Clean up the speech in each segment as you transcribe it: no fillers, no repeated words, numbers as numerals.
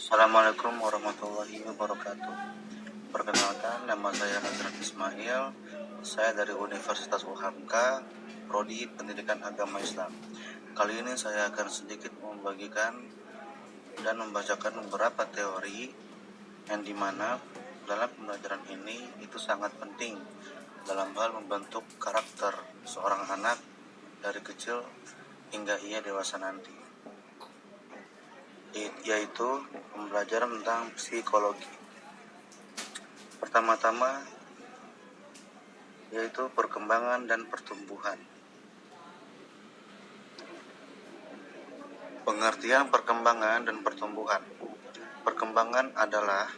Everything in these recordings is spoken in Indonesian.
Assalamualaikum warahmatullahi wabarakatuh. Perkenalkan, nama saya Nazran Ismail. Saya dari Universitas UHAMKA, Prodi Pendidikan Agama Islam. Kali ini saya akan sedikit membagikan dan membacakan beberapa teori yang dimana dalam pembelajaran ini itu sangat penting dalam hal membentuk karakter seorang anak dari kecil hingga ia dewasa nanti, yaitu pembelajaran tentang psikologi. Pertama-tama yaitu perkembangan dan pertumbuhan. Pengertian perkembangan dan pertumbuhan. Perkembangan adalah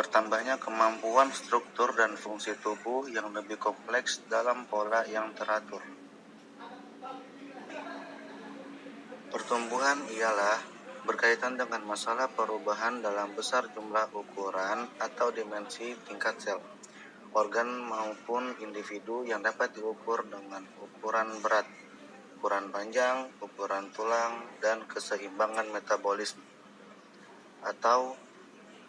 bertambahnya kemampuan struktur dan fungsi tubuh yang lebih kompleks dalam pola yang teratur. Pertumbuhan ialah berkaitan dengan masalah perubahan dalam besar jumlah ukuran atau dimensi tingkat sel, organ maupun individu yang dapat diukur dengan ukuran berat, ukuran panjang, ukuran tulang, dan keseimbangan metabolisme atau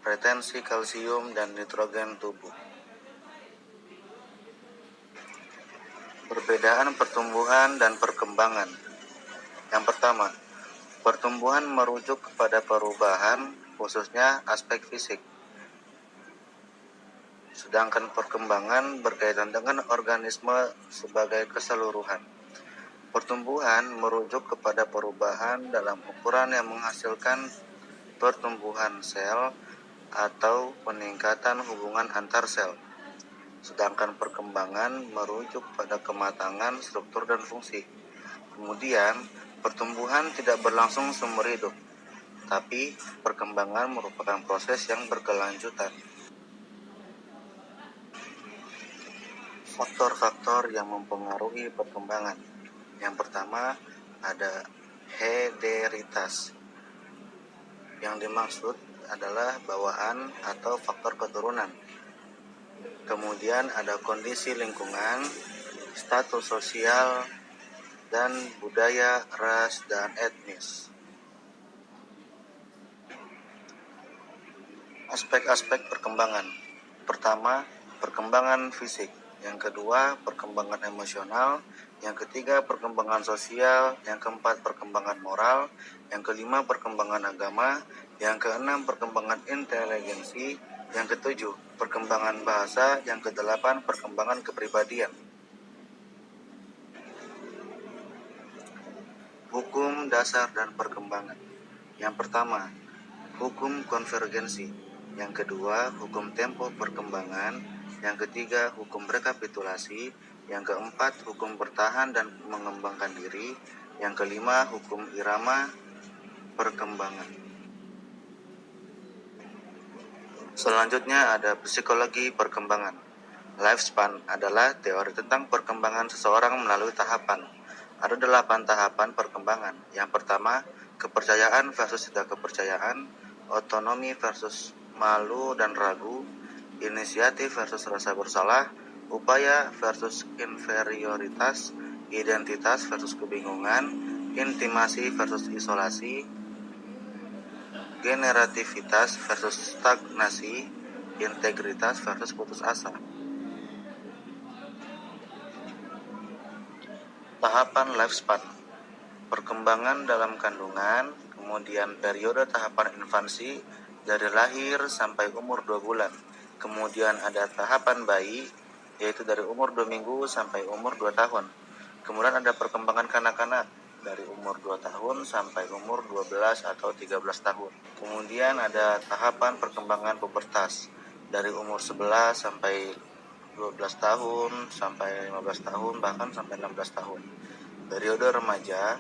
retensi kalsium dan nitrogen tubuh. Perbedaan pertumbuhan dan perkembangan. Yang pertama, pertumbuhan merujuk kepada perubahan, khususnya aspek fisik. Sedangkan perkembangan berkaitan dengan organisme sebagai keseluruhan. Pertumbuhan merujuk kepada perubahan dalam ukuran yang menghasilkan pertumbuhan sel atau peningkatan hubungan antar sel. Sedangkan perkembangan merujuk pada kematangan struktur dan fungsi. Kemudian, pertumbuhan tidak berlangsung seumur hidup, tapi perkembangan merupakan proses yang berkelanjutan. Faktor-faktor yang mempengaruhi perkembangan. Yang pertama, ada hederitas. Yang dimaksud adalah bawaan atau faktor keturunan. Kemudian ada kondisi lingkungan, status sosial, dan budaya, ras, dan etnis. Aspek-aspek perkembangan. Pertama, perkembangan fisik. Yang kedua, perkembangan emosional. Yang ketiga, perkembangan sosial. Yang keempat, perkembangan moral. Yang kelima, perkembangan agama. Yang keenam, perkembangan inteligensi. Yang ketujuh, perkembangan bahasa. Yang kedelapan, perkembangan kepribadian. Hukum dasar dan perkembangan. Yang pertama, hukum konvergensi. Yang kedua, hukum tempo perkembangan. Yang ketiga, hukum rekapitulasi. Yang keempat, hukum bertahan dan mengembangkan diri. Yang kelima, hukum irama perkembangan. Selanjutnya ada psikologi perkembangan. Lifespan adalah teori tentang perkembangan seseorang melalui tahapan. Ada 8 tahapan perkembangan. Yang pertama, kepercayaan versus tidak kepercayaan, otonomi versus malu dan ragu, inisiatif versus rasa bersalah, upaya versus inferioritas, identitas versus kebingungan, intimasi versus isolasi, generativitas versus stagnasi, integritas versus putus asa. Tahapan lifespan. Perkembangan dalam kandungan, kemudian periode tahapan infansi dari lahir sampai umur 2 bulan. Kemudian ada tahapan bayi, yaitu dari umur 2 minggu sampai umur 2 tahun. Kemudian ada perkembangan kanak-kanak dari umur 2 tahun sampai umur 12 atau 13 tahun. Kemudian ada tahapan perkembangan pubertas dari umur 11 sampai 12 tahun sampai 15 tahun bahkan sampai 16 tahun. Periode remaja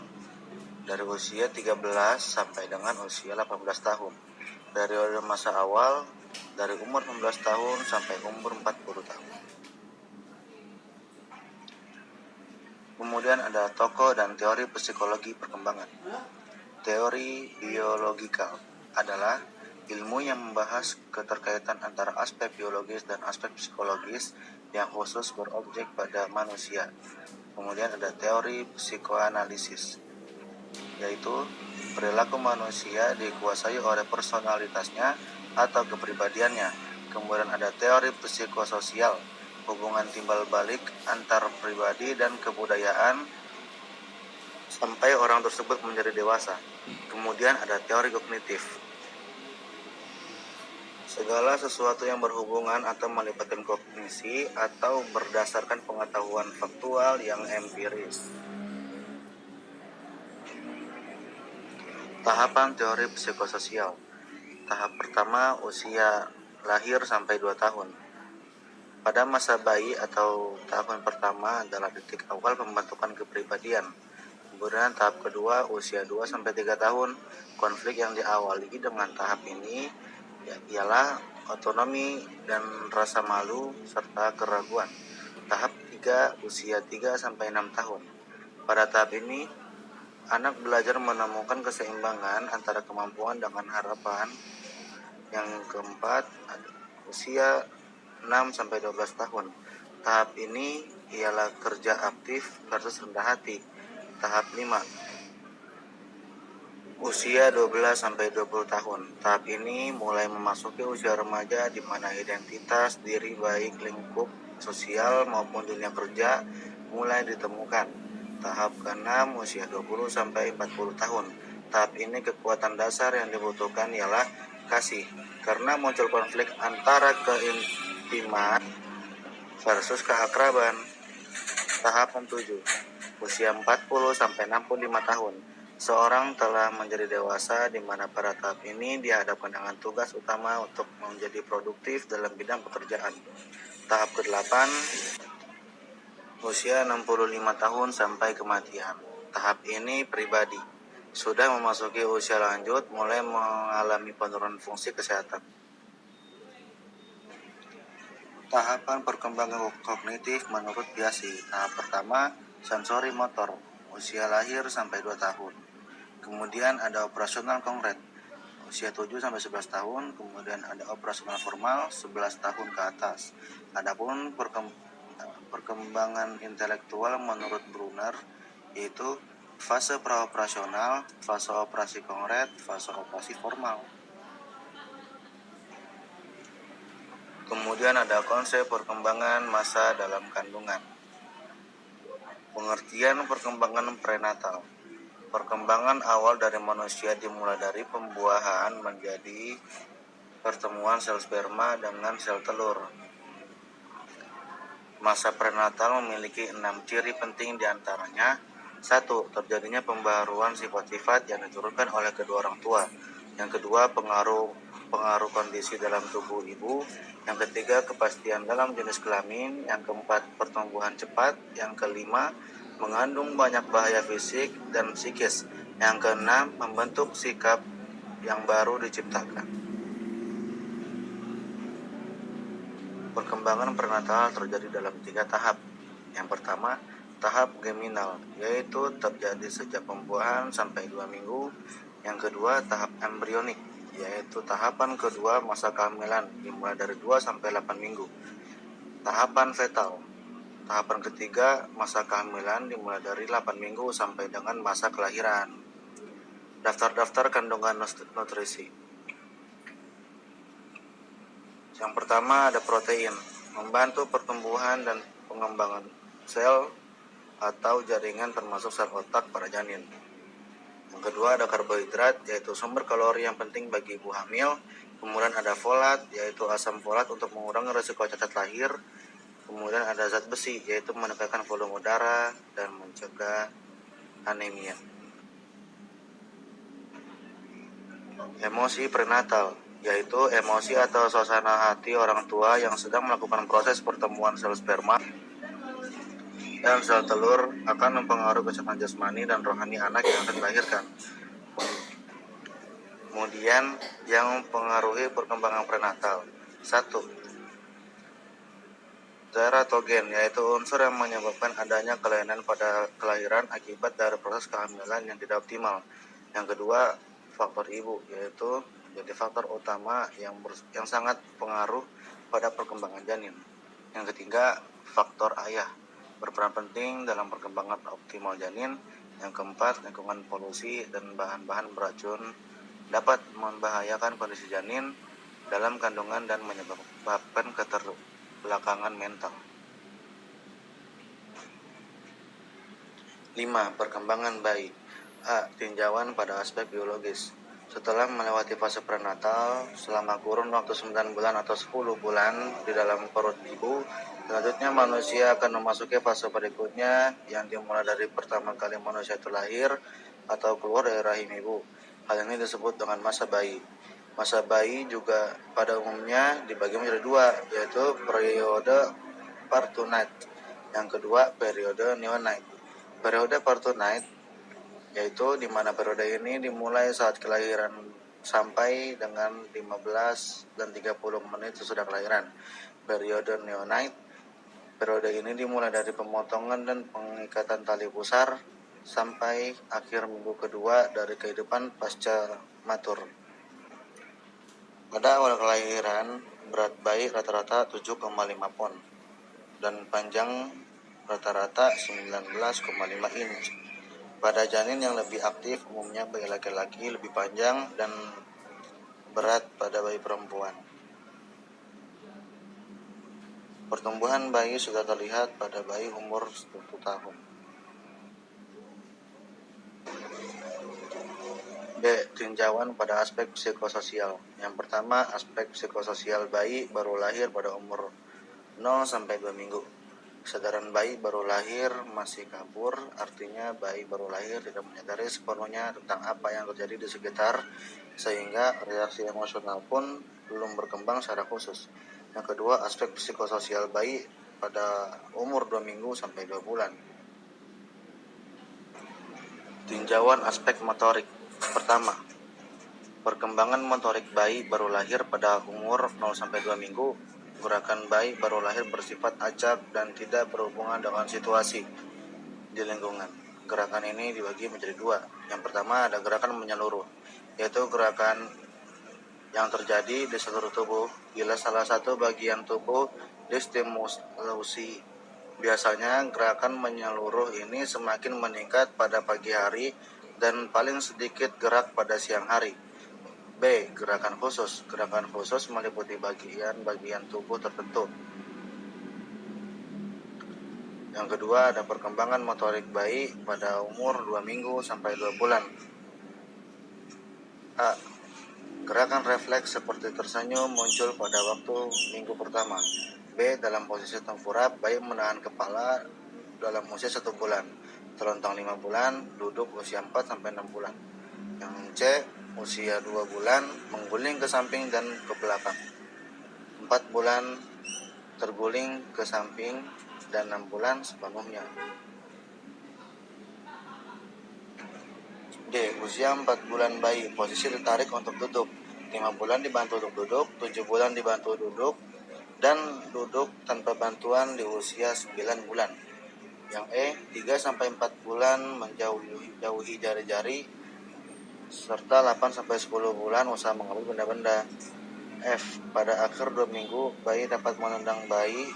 dari usia 13 sampai dengan usia 18 tahun. Periode masa awal dari umur 16 tahun sampai umur 40 tahun. Kemudian ada tokoh dan teori psikologi perkembangan. Teori biologikal adalah ilmu yang membahas keterkaitan antara aspek biologis dan aspek psikologis yang khusus berobjek pada manusia. Kemudian ada teori psikoanalisis, yaitu Perilaku manusia dikuasai oleh personalitasnya atau kepribadiannya. Kemudian ada teori psikososial, hubungan timbal balik antar pribadi dan kebudayaan sampai orang tersebut menjadi dewasa. Kemudian ada teori kognitif. Segala sesuatu yang berhubungan atau melibatkan kognisi atau berdasarkan pengetahuan faktual yang empiris. Tahapan teori psikososial. Tahap pertama, usia lahir sampai 2 tahun. Pada masa bayi atau tahun pertama adalah titik awal pembentukan kepribadian. Kemudian tahap kedua, usia 2 sampai 3 tahun. Konflik yang diawali dengan tahap ini ialah otonomi dan rasa malu serta keraguan. Tahap 3, usia 3 sampai 6 tahun. Pada tahap ini, anak belajar menemukan keseimbangan antara kemampuan dengan harapan. Yang keempat, usia 6 sampai 12 tahun. Tahap ini ialah kerja aktif versus rendah hati. Tahap 5, usia 12 sampai 20 tahun. Tahap ini mulai memasuki usia remaja di mana identitas diri baik lingkup sosial maupun dunia kerja mulai ditemukan. Tahap ke-6, usia 20 sampai 40 tahun. Tahap ini kekuatan dasar yang dibutuhkan ialah kasih, karena muncul konflik antara keintiman versus keakraban. Tahap ke-7, usia 40 sampai 65 tahun. Seorang telah menjadi dewasa di mana pada tahap ini dihadapkan dengan tugas utama untuk menjadi produktif dalam bidang pekerjaan. Tahap ke-8, usia 65 tahun sampai kematian. Tahap ini pribadi. Sudah memasuki usia lanjut, mulai mengalami penurunan fungsi kesehatan. Tahapan perkembangan kognitif menurut Piaget. Tahap pertama, sensori motor, usia lahir sampai 2 tahun. Kemudian ada operasional konkret, usia 7 sampai 11 tahun. Kemudian ada operasional formal, 11 tahun ke atas. Adapun perkembangan intelektual menurut Brunner yaitu fase praoperasional, fase operasi konkret, fase operasi formal. Kemudian ada konsep perkembangan masa dalam kandungan. Pengertian perkembangan prenatal. Perkembangan awal dari manusia dimulai dari pembuahan menjadi pertemuan sel sperma dengan sel telur. Masa prenatal memiliki 6 ciri penting diantaranya. 1. Terjadinya pembaharuan sifat-sifat yang diturunkan oleh kedua orang tua. Yang kedua, pengaruh kondisi dalam tubuh ibu. Yang ketiga, kepastian dalam jenis kelamin. Yang keempat, pertumbuhan cepat. Yang kelima, mengandung banyak bahaya fisik dan psikis. Yang keenam, membentuk sikap yang baru diciptakan. Perkembangan prenatal terjadi dalam 3 tahap. Yang pertama, tahap geminal, yaitu terjadi sejak pembuahan sampai 2 minggu. Yang kedua, tahap embrionik, yaitu tahapan kedua masa kehamilan, dimulai dari 2 sampai 8 minggu. Tahapan fetal, tahapan ketiga masa kehamilan dimulai dari 8 minggu sampai dengan masa kelahiran. Daftar kandungan nutrisi. Yang pertama ada protein, membantu pertumbuhan dan pengembangan sel atau jaringan termasuk sel otak pada janin. Yang kedua ada karbohidrat, yaitu sumber kalori yang penting bagi ibu hamil. Kemudian ada folat, yaitu asam folat untuk mengurangi risiko cacat lahir. Kemudian ada zat besi, yaitu meningkatkan volume darah dan mencegah anemia. Emosi prenatal, yaitu emosi atau suasana hati orang tua yang sedang melakukan proses pertemuan sel sperma dan sel telur akan mempengaruhi kesehatan jasmani dan rohani anak yang akan dilahirkan. Kemudian yang mempengaruhi perkembangan prenatal. 1. Teratogen, yaitu unsur yang menyebabkan adanya kelainan pada kelahiran akibat dari proses kehamilan yang tidak optimal. Yang kedua, faktor ibu, yaitu jadi faktor utama yang sangat pengaruh pada perkembangan janin. Yang ketiga, faktor ayah berperan penting dalam perkembangan optimal janin. Yang keempat, lingkungan polusi dan bahan-bahan beracun dapat membahayakan kondisi janin dalam kandungan dan menyebabkan keterbelakangan mental. 5. Perkembangan bayi. A. Tinjauan pada aspek biologis. Setelah melewati fase prenatal selama kurun waktu 9 bulan atau 10 bulan di dalam perut ibu, selanjutnya manusia akan memasuki fase berikutnya yang dimulai dari pertama kali manusia itu lahir atau keluar dari rahim ibu. Hal ini disebut dengan masa bayi. Masa bayi juga pada umumnya dibagi menjadi dua, yaitu periode Parthenoid. Yang kedua, periode Neonate. Periode Parthenoid yaitu di mana periode ini dimulai saat kelahiran sampai dengan 15 dan 30 menit sesudah kelahiran. Periode Neonate, periode ini dimulai dari pemotongan dan pengikatan tali pusar sampai akhir minggu kedua dari kehidupan pasca matur. Pada awal kelahiran, berat bayi rata-rata 7,5 pon dan panjang rata-rata 19,5 inch. Pada janin yang lebih aktif, umumnya bayi laki-laki lebih panjang dan berat pada bayi perempuan. Pertumbuhan bayi sudah terlihat pada bayi umur 1 tahun. B. Tinjauan pada aspek psikososial. Yang pertama, aspek psikososial bayi baru lahir pada umur 0-2 minggu. Kesadaran bayi baru lahir masih kabur, artinya bayi baru lahir tidak menyadari sepenuhnya tentang apa yang terjadi di sekitar, sehingga reaksi emosional pun belum berkembang secara khusus. Yang kedua, aspek psikososial bayi pada umur 2 minggu sampai 2 bulan. Tinjauan aspek motorik. Pertama, perkembangan motorik bayi baru lahir pada umur 0-2 minggu. Gerakan bayi baru lahir bersifat acak dan tidak berhubungan dengan situasi di lingkungan. Gerakan ini dibagi menjadi dua. Yang pertama ada gerakan menyeluruh, yaitu gerakan yang terjadi di seluruh tubuh bila salah satu bagian tubuh distimulasi. Biasanya gerakan menyeluruh ini semakin meningkat pada pagi hari dan paling sedikit gerak pada siang hari. B. Gerakan khusus. Gerakan khusus meliputi bagian-bagian tubuh tertentu. Yang kedua ada perkembangan motorik bayi pada umur 2 minggu sampai 2 bulan. A. Gerakan refleks seperti tersenyum muncul pada waktu minggu pertama. B. Dalam posisi tengkurap, bayi menahan kepala dalam usia 1 bulan. Telontong 5 bulan, duduk usia 4-6 bulan. Yang C. Usia 2 bulan, mengguling ke samping dan ke belakang. 4 bulan, terguling ke samping, dan 6 bulan sepenuhnya. D. Usia 4 bulan bayi, posisi ditarik untuk duduk. 5 bulan dibantu untuk duduk, 7 bulan dibantu duduk, dan duduk tanpa bantuan di usia 9 bulan. Yang E. 3-4 bulan menjauhi jari-jari, serta 8-10 bulan usaha mengambil benda-benda. F. Pada akhir 2 minggu, bayi dapat menendang bayi.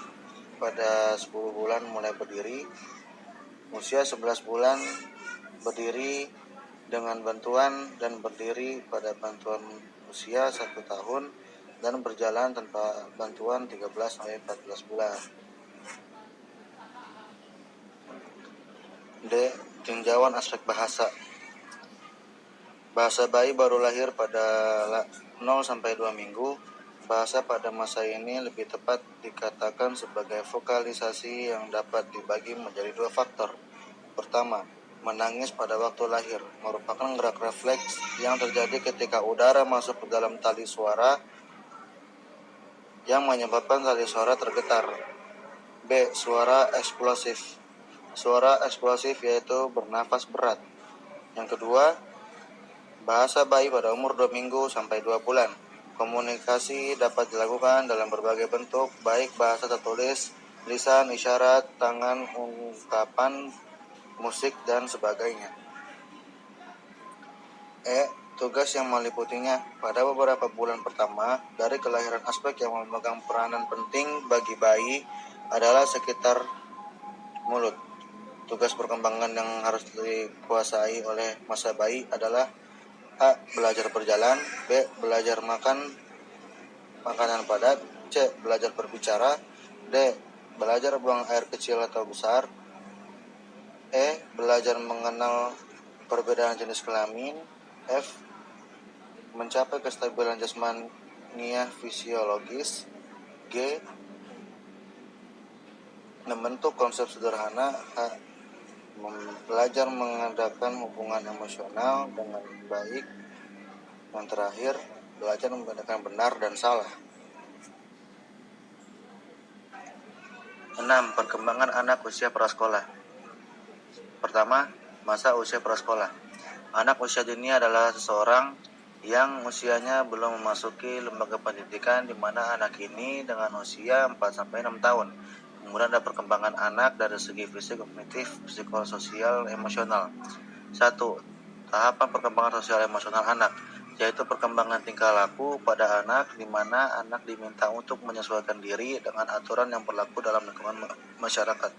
Pada 10 bulan mulai berdiri. Usia 11 bulan berdiri dengan bantuan dan berdiri pada bantuan usia 1 tahun dan berjalan tanpa bantuan 13-14 bulan. D. Tinjauan aspek bahasa. Bahasa bayi baru lahir pada 0-2 minggu. Bahasa pada masa ini lebih tepat dikatakan sebagai vokalisasi yang dapat dibagi menjadi 2 faktor. Pertama, menangis pada waktu lahir merupakan gerak refleks yang terjadi ketika udara masuk ke dalam tali suara yang menyebabkan tali suara tergetar. B. Suara eksplosif. Suara eksplosif yaitu bernafas berat. Yang kedua, bahasa bayi pada umur 2 minggu sampai 2 bulan. Komunikasi dapat dilakukan dalam berbagai bentuk, baik bahasa tertulis, lisan, isyarat, tangan, ungkapan, musik, dan sebagainya. E. Tugas yang meliputinya. Pada beberapa bulan pertama dari kelahiran, aspek yang memegang peranan penting bagi bayi adalah sekitar mulut. Tugas perkembangan yang harus dikuasai oleh masa bayi adalah A. Belajar berjalan, B. Belajar makan makanan padat, C. Belajar berbicara, D. Belajar buang air kecil atau besar, E. Belajar mengenal perbedaan jenis kelamin, F. Mencapai kestabilan jasmania fisiologis, G. Membentuk konsep sederhana, H. Belajar mengadakan hubungan emosional dengan baik, yang terakhir belajar membedakan benar dan salah. 6. Perkembangan anak usia prasekolah. Pertama, masa usia prasekolah. Anak usia dini adalah seseorang yang usianya belum memasuki lembaga pendidikan, di mana anak ini dengan usia 4-6 tahun. Kemudian ada perkembangan anak dari segi fisik, kognitif, psikososial, emosional. 1. Tahapan perkembangan sosial emosional anak, yaitu perkembangan tingkah laku pada anak, di mana anak diminta untuk menyesuaikan diri dengan aturan yang berlaku dalam lingkungan masyarakat.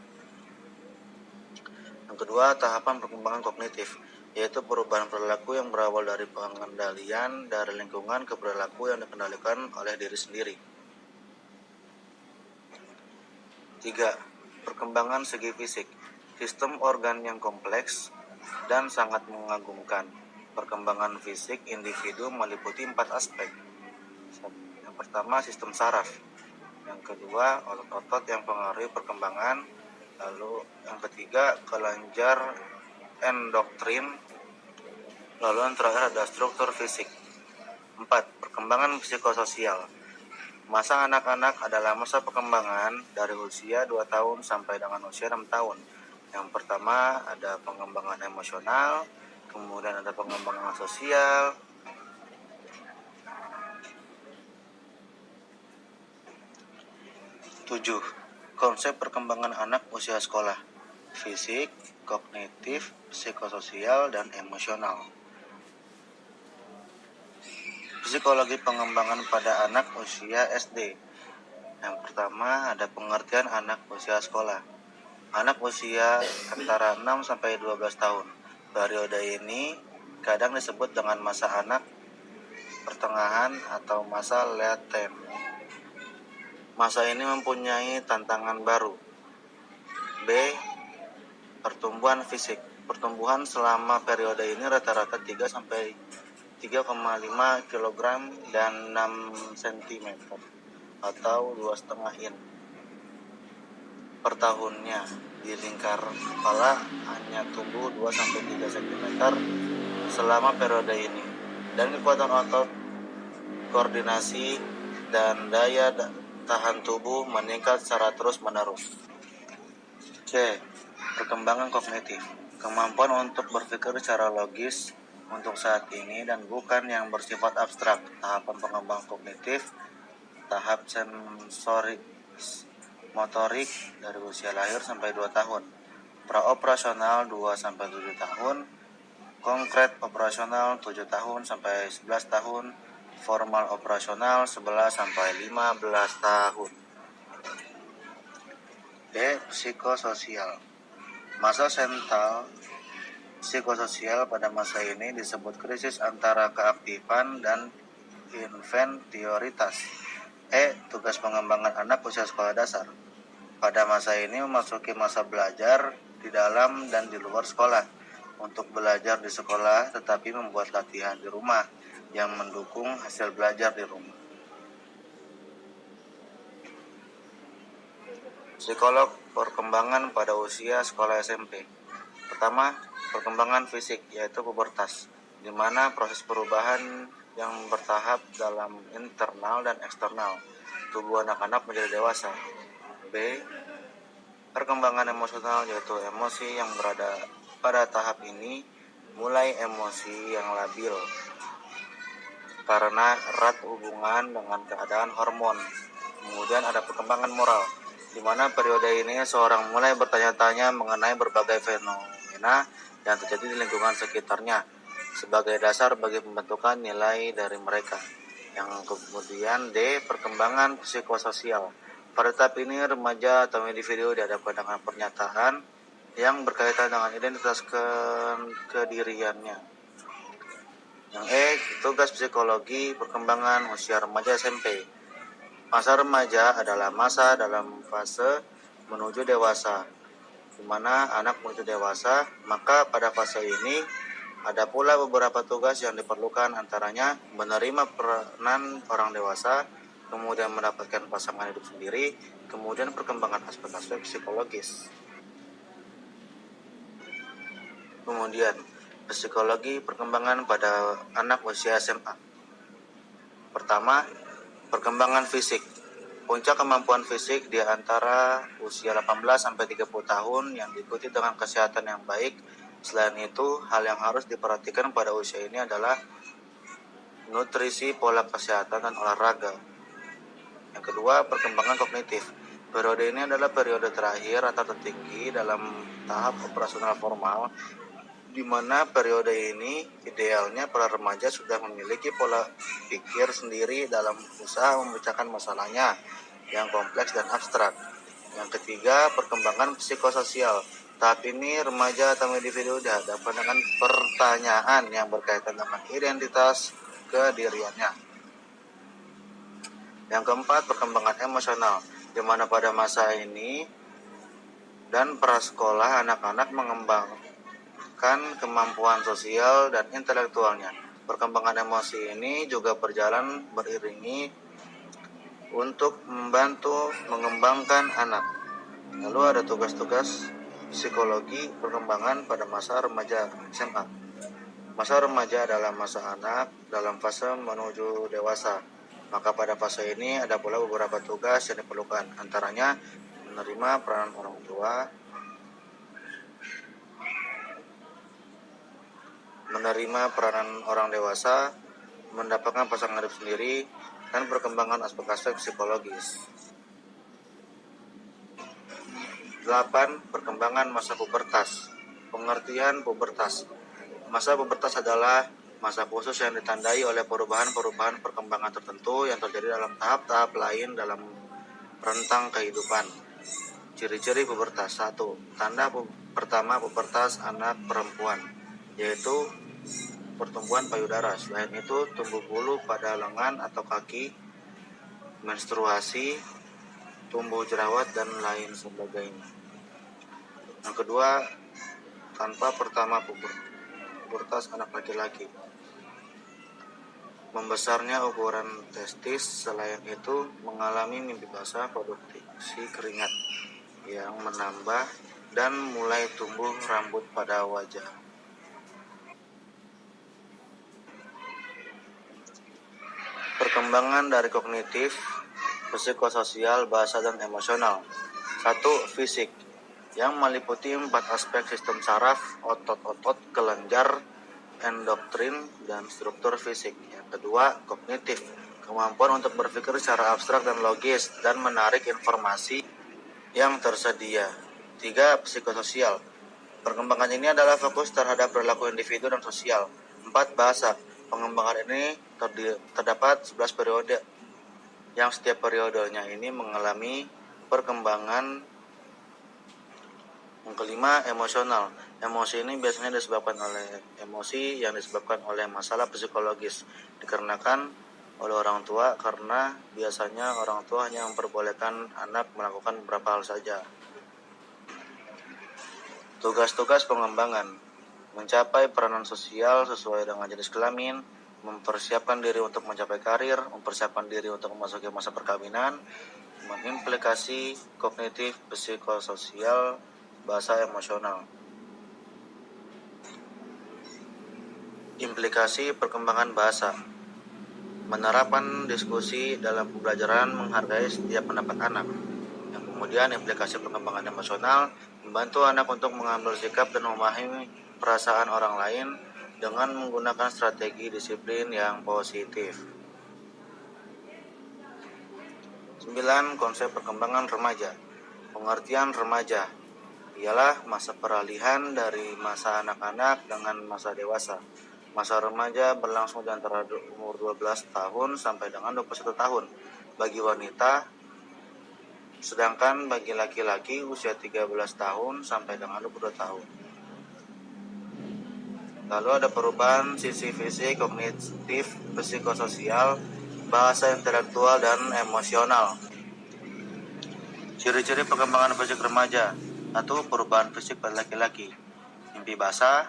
Yang kedua, tahapan perkembangan kognitif, yaitu perubahan perilaku yang berawal dari pengendalian dari lingkungan ke perilaku yang dikendalikan oleh diri sendiri. 3. Perkembangan segi fisik, sistem organ yang kompleks dan sangat mengagumkan. Perkembangan fisik individu meliputi 4 aspek. Yang pertama, sistem saraf. Yang kedua, otot-otot yang mempengaruhi perkembangan. Lalu yang ketiga, kelenjar endokrin. Lalu yang terakhir ada struktur fisik. 4. Perkembangan psikososial. Masa anak-anak adalah masa perkembangan dari usia 2 tahun sampai dengan usia 6 tahun. Yang pertama ada pengembangan emosional, kemudian ada pengembangan sosial, Tujuh, konsep perkembangan anak usia sekolah, fisik, kognitif, psikososial, dan emosional. Psikologi pengembangan pada anak usia SD. Yang pertama ada pengertian anak usia sekolah. Anak usia antara 6-12 tahun. Periode ini kadang disebut dengan masa anak pertengahan atau masa laten. Masa ini mempunyai tantangan baru. B. Pertumbuhan fisik. Pertumbuhan selama periode ini rata-rata 3-3,5 kg dan 6 cm atau 2,5 in per tahunnya. Di lingkar kepala hanya tumbuh 2-3 cm selama periode ini. Dan kekuatan otot, koordinasi, dan daya tahan tubuh meningkat secara terus-menerus. C. Perkembangan kognitif. Kemampuan untuk berpikir secara logis untuk saat ini dan bukan yang bersifat abstrak. Tahapan pengembangan kognitif, tahap sensorik motorik dari usia lahir sampai 2 tahun. Praoperasional 2-7 tahun. Konkret operasional 7 tahun sampai 11 tahun. Formal operasional 11-15 tahun. D. Psikososial. Masa sentral psikososial pada masa ini disebut krisis antara keaktifan dan inventioritas. E. Tugas pengembangan anak usia sekolah dasar. Pada masa ini memasuki masa belajar di dalam dan di luar sekolah. Untuk belajar di sekolah tetapi membuat latihan di rumah yang mendukung hasil belajar di rumah. Psikolog perkembangan pada usia sekolah SMP. Pertama, perkembangan fisik, yaitu pubertas, di mana proses perubahan yang bertahap dalam internal dan eksternal tubuh anak-anak menjadi dewasa. B. Perkembangan emosional, yaitu emosi yang berada pada tahap ini mulai emosi yang labil karena erat hubungan dengan keadaan hormon. Kemudian ada perkembangan moral, di mana periode ini seorang mulai bertanya-tanya mengenai berbagai fenomena yang terjadi di lingkungan sekitarnya sebagai dasar bagi pembentukan nilai dari mereka. Yang kemudian D. Perkembangan psikososial. Pada tahap ini remaja atau individu dihadapkan dengan pernyataan yang berkaitan dengan identitas kediriannya. Yang E, tugas psikologi perkembangan usia remaja SMP. Masa remaja adalah masa dalam fase menuju dewasa, di mana anak menuju dewasa, maka pada fase ini ada pula beberapa tugas yang diperlukan, antaranya menerima peranan orang dewasa, kemudian mendapatkan pasangan hidup sendiri, kemudian perkembangan aspek-aspek psikologis. Kemudian, psikologi perkembangan pada anak usia SMA. Pertama, perkembangan fisik. Puncak kemampuan fisik di antara usia 18 sampai 30 tahun yang diikuti dengan kesehatan yang baik. Selain itu, hal yang harus diperhatikan pada usia ini adalah nutrisi, pola kesehatan, dan olahraga. Yang kedua, perkembangan kognitif. Periode ini adalah periode terakhir atau tertinggi dalam tahap operasional formal, di mana periode ini idealnya para remaja sudah memiliki pola pikir sendiri dalam usaha memecahkan masalahnya yang kompleks dan abstrak. Yang ketiga, perkembangan psikososial. Tahap ini remaja atau individu dihadapkan dengan pertanyaan yang berkaitan dengan identitas kediriannya. Yang keempat, perkembangan emosional, di mana pada masa ini dan prasekolah anak-anak mengembangkan kemampuan sosial dan intelektualnya. Perkembangan emosi ini juga berjalan beriringi untuk membantu mengembangkan anak. Lalu ada tugas-tugas psikologi perkembangan pada masa remaja SMA. Masa remaja adalah masa anak dalam fase menuju dewasa. Maka pada fase ini ada pula beberapa tugas yang diperlukan, antaranya menerima peranan orang tua, menerima peranan orang dewasa, mendapatkan pasangan hidup sendiri, dan perkembangan aspek-aspek psikologis. 8. Perkembangan masa pubertas. Pengertian pubertas. Masa pubertas adalah masa khusus yang ditandai oleh perubahan-perubahan perkembangan tertentu yang terjadi dalam tahap-tahap lain dalam rentang kehidupan. Ciri-ciri pubertas. 1. Tanda pertama pubertas anak perempuan, yaitu pertumbuhan payudara. Selain itu, tumbuh bulu pada lengan atau kaki, menstruasi, tumbuh jerawat, dan lain sebagainya. Yang kedua, tanpa pertama pubertas anak laki-laki. Membesarnya ukuran testis. Selain itu, mengalami mimpi basah, produksi keringat yang menambah, dan mulai tumbuh rambut pada wajah. Perkembangan dari kognitif, psikososial, bahasa, dan emosional. 1. Fisik, yang meliputi 4 aspek sistem saraf, otot-otot, kelenjar, endokrin, dan struktur fisik. Yang kedua, kognitif, kemampuan untuk berpikir secara abstrak dan logis dan menarik informasi yang tersedia. 3. Psikososial, perkembangan ini adalah fokus terhadap perilaku individu dan sosial. 4. Bahasa, pengembangan ini terdapat 11 periode yang setiap periodenya ini mengalami perkembangan. Yang kelima, emosional. Emosi ini biasanya disebabkan oleh masalah psikologis, dikarenakan oleh orang tua, karena biasanya orang tua hanya memperbolehkan anak melakukan beberapa hal saja. Tugas-tugas pengembangan: mencapai peranan sosial sesuai dengan jenis kelamin, mempersiapkan diri untuk mencapai karir, mempersiapkan diri untuk memasuki masa perkawinan, mengimplikasi kognitif, psikososial, bahasa, emosional. Implikasi perkembangan bahasa: menerapkan diskusi dalam pembelajaran, menghargai setiap pendapat anak. Yang kemudian, implikasi perkembangan emosional: membantu anak untuk mengambil sikap dan memahami perasaan orang lain dengan menggunakan strategi disiplin yang positif. 9. Konsep perkembangan remaja. Pengertian remaja ialah masa peralihan dari masa anak-anak dengan masa dewasa. Masa remaja berlangsung di antara umur 12 tahun sampai dengan 21 tahun. Bagi wanita, Sedangkan bagi laki-laki usia 13 tahun sampai dengan 22 tahun. Lalu ada perubahan sisi fisik, kognitif, psikososial, bahasa intelektual, dan emosional. Ciri-ciri perkembangan fisik remaja. 1. Perubahan fisik pada laki-laki. Mimpi basah,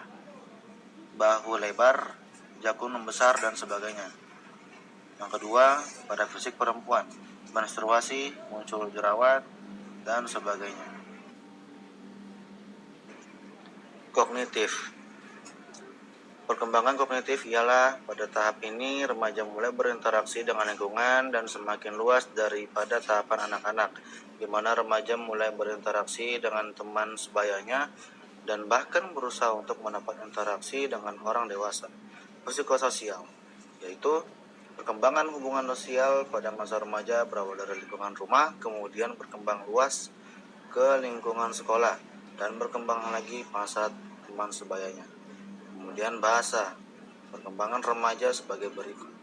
bahu lebar, jakun membesar, dan sebagainya. Yang kedua, pada fisik perempuan. Menstruasi, muncul jerawat, dan sebagainya. Kognitif. Perkembangan kognitif ialah pada tahap ini remaja mulai berinteraksi dengan lingkungan dan semakin luas daripada tahapan anak-anak, di mana remaja mulai berinteraksi dengan teman sebayanya dan bahkan berusaha untuk mendapat interaksi dengan orang dewasa. Psikososial, yaitu perkembangan hubungan sosial pada masa remaja berawal dari lingkungan rumah, kemudian berkembang luas ke lingkungan sekolah, dan berkembang lagi masa teman sebayanya. Kemudian bahasa, perkembangan remaja sebagai berikut.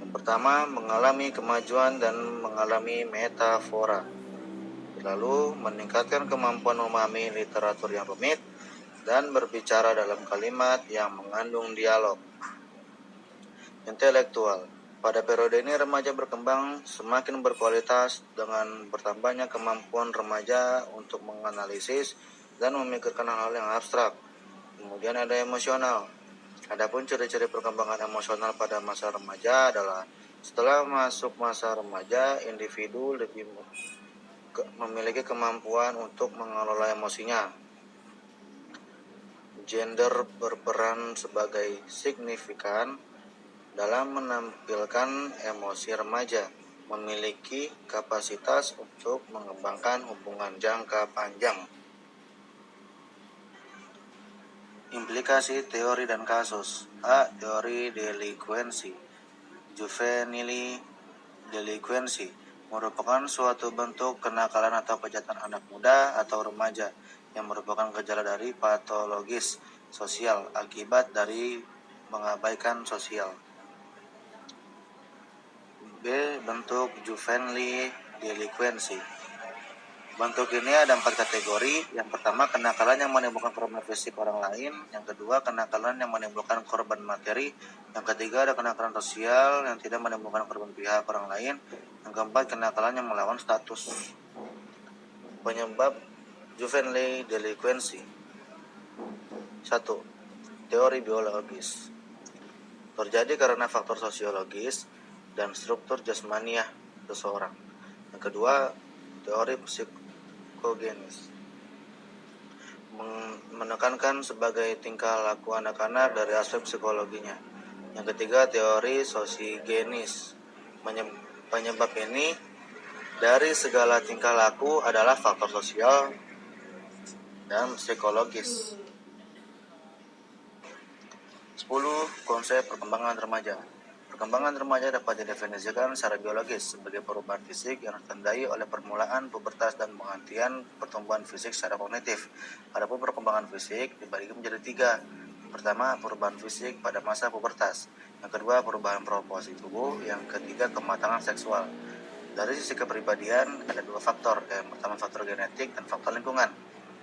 Yang pertama, mengalami kemajuan dan mengalami metafora. Lalu, meningkatkan kemampuan memahami literatur yang rumit dan berbicara dalam kalimat yang mengandung dialog. Intelektual. Pada periode ini remaja berkembang semakin berkualitas dengan bertambahnya kemampuan remaja untuk menganalisis dan memikirkan hal-hal yang abstrak. Kemudian ada emosional. Adapun ciri-ciri perkembangan emosional pada masa remaja adalah setelah masuk masa remaja, individu lebih memiliki kemampuan untuk mengelola emosinya. Gender berperan sebagai signifikan dalam menampilkan emosi remaja, memiliki kapasitas untuk mengembangkan hubungan jangka panjang. Implikasi teori dan kasus. A. Teori delikuensi. Juvenile delinquency merupakan suatu bentuk kenakalan atau kejahatan anak muda atau remaja yang merupakan gejala dari patologis sosial akibat dari mengabaikan sosial. B. Bentuk juvenile delinquency. Bentuk ini ada 4 kategori. Yang pertama, kenakalan yang menimbulkan korban fisik orang lain. Yang kedua, kenakalan yang menimbulkan korban materi. Yang ketiga, ada kenakalan sosial yang tidak menimbulkan korban pihak orang lain. Yang keempat, kenakalan yang melawan status. Penyebab juvenile delinquency. 1. Teori biologis. Terjadi karena faktor sosiologis dan struktur jasmaniah seseorang. Yang kedua, teori psikogenis menekankan sebagai tingkah laku anak-anak dari aspek psikologinya. Yang ketiga, teori sosigenis. Penyebab ini dari segala tingkah laku adalah faktor sosial dan psikologis. 10. Konsep perkembangan remaja. Perkembangan remaja dapat didefinisikan secara biologis sebagai perubahan fisik yang ditandai oleh permulaan pubertas dan penghentian pertumbuhan fisik secara kognitif. Adapun perkembangan fisik dibagi menjadi 3. Pertama, perubahan fisik pada masa pubertas. Yang kedua, perubahan proporsi tubuh. Yang ketiga, kematangan seksual. Dari sisi kepribadian ada 2 faktor. Yang pertama, faktor genetik dan faktor lingkungan.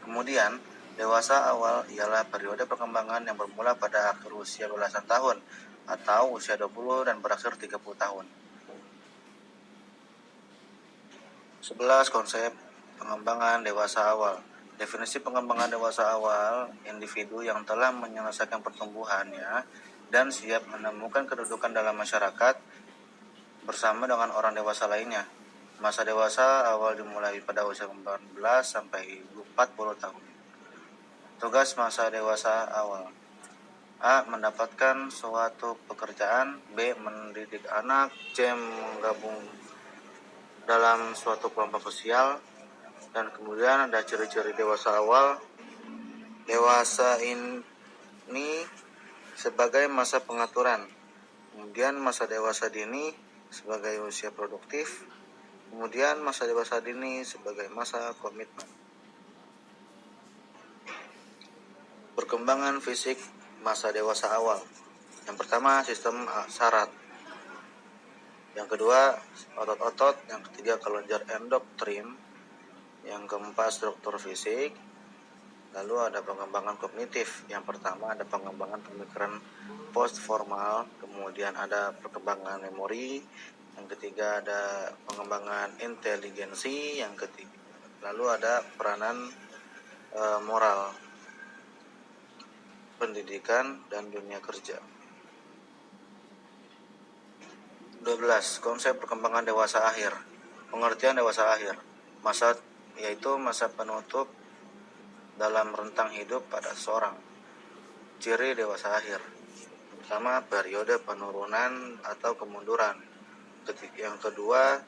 Kemudian, dewasa awal ialah periode perkembangan yang bermula pada akhir usia belasan tahun atau usia 20 dan berakhir 30 tahun. 11. Konsep pengembangan dewasa awal. Definisi pengembangan dewasa awal, individu yang telah menyelesaikan pertumbuhannya dan siap menemukan kedudukan dalam masyarakat bersama dengan orang dewasa lainnya. Masa dewasa awal dimulai pada usia 19 sampai 40 tahun. Tugas masa dewasa awal. A. Mendapatkan suatu pekerjaan. B. Mendidik anak. C. Menggabung dalam suatu kelompok sosial. Dan kemudian ada ciri-ciri dewasa awal. Dewasa ini sebagai masa pengaturan. Kemudian masa dewasa dini sebagai usia produktif. Kemudian masa dewasa dini sebagai masa komitmen. Perkembangan fisik masa dewasa awal. Yang pertama, sistem syarat. Yang kedua, otot-otot. Yang ketiga, kelenjar endoktrin. Yang keempat, struktur fisik. Lalu ada pengembangan kognitif. Yang pertama ada pengembangan pemikiran post-formal, kemudian ada perkembangan memori. Yang ketiga ada pengembangan inteligensi. Yang ketiga, lalu ada peranan moral, pendidikan, dan dunia kerja. 12. Konsep perkembangan dewasa akhir. Pengertian dewasa akhir, yaitu masa penutup dalam rentang hidup pada seseorang. Ciri dewasa akhir. Pertama, periode penurunan atau kemunduran. Yang kedua,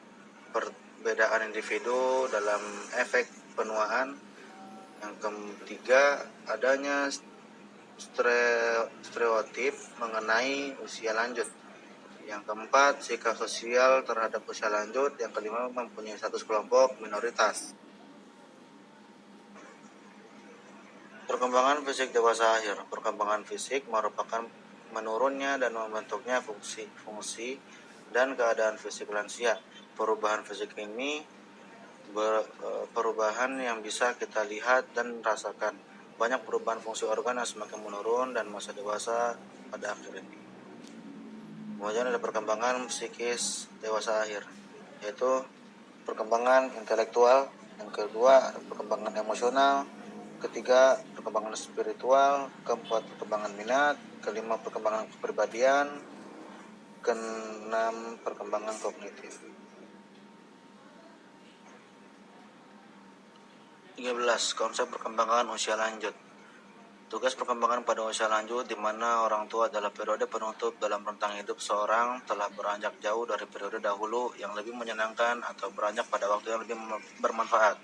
perbedaan individu dalam efek penuaan. Yang ketiga, adanya stereotip mengenai usia lanjut. Yang keempat, sikap sosial terhadap usia lanjut. Yang kelima, mempunyai status kelompok minoritas. Perkembangan fisik dewasa akhir. Perkembangan fisik merupakan menurunnya dan membentuknya fungsi dan keadaan fisik lansia. Perubahan fisik ini perubahan yang bisa kita lihat dan rasakan. Banyak perubahan fungsi organ yang semakin menurun dan masa dewasa pada akhir ini. Kemudian ada perkembangan psikis dewasa akhir, yaitu perkembangan intelektual. Yang kedua, perkembangan emosional. Ketiga, perkembangan spiritual. Keempat, perkembangan minat. Kelima, perkembangan kepribadian. Keenam, perkembangan kognitif. 13. Konsep perkembangan usia lanjut. Tugas perkembangan pada usia lanjut di mana orang tua adalah periode penutup dalam rentang hidup seorang telah beranjak jauh dari periode dahulu yang lebih menyenangkan atau beranjak pada waktu yang lebih bermanfaat.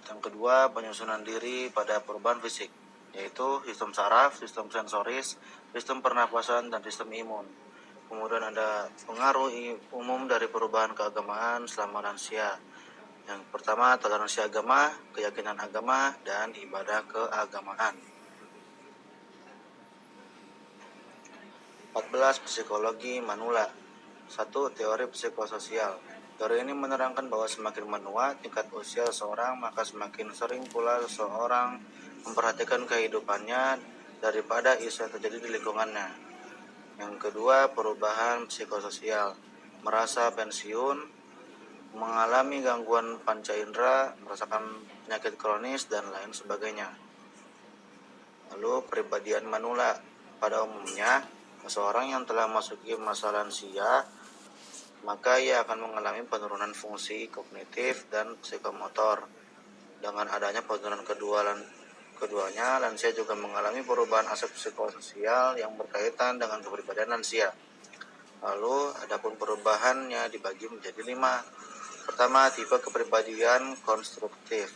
Yang kedua, penyusunan diri pada perubahan fisik, yaitu sistem saraf, sistem sensoris, sistem pernapasan, dan sistem imun. Kemudian ada pengaruh umum dari perubahan keagamaan selama lansia. Yang pertama, toleransi agama, keyakinan agama, dan ibadah keagamaan. 14. Psikologi manula. 1. Teori psikososial. Teori ini menerangkan bahwa semakin menua tingkat usia seseorang, maka semakin sering pula seseorang memperhatikan kehidupannya daripada isu yang terjadi di lingkungannya. Yang kedua, perubahan psikososial. Merasa pensiun, mengalami gangguan panca indera, merasakan penyakit kronis, dan lain sebagainya. Lalu, kepribadian manula. Pada umumnya, seseorang yang telah memasuki masa lansia, maka ia akan mengalami penurunan fungsi kognitif dan psikomotor. Dengan adanya penurunan keduanya, lansia juga mengalami perubahan aspek psikososial yang berkaitan dengan kepribadian lansia. Lalu, adapun perubahannya dibagi menjadi 5. Pertama, tipe kepribadian konstruktif.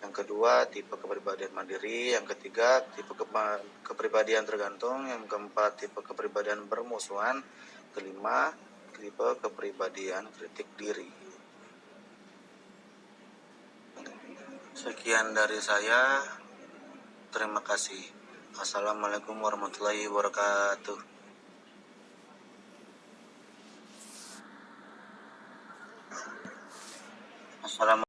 Yang kedua, tipe kepribadian mandiri. Yang ketiga, tipe kepribadian tergantung. Yang keempat, tipe kepribadian bermusuhan. Kelima, tipe kepribadian kritik diri. Sekian dari saya. Terima kasih. Assalamualaikum warahmatullahi wabarakatuh. Assalamualaikum.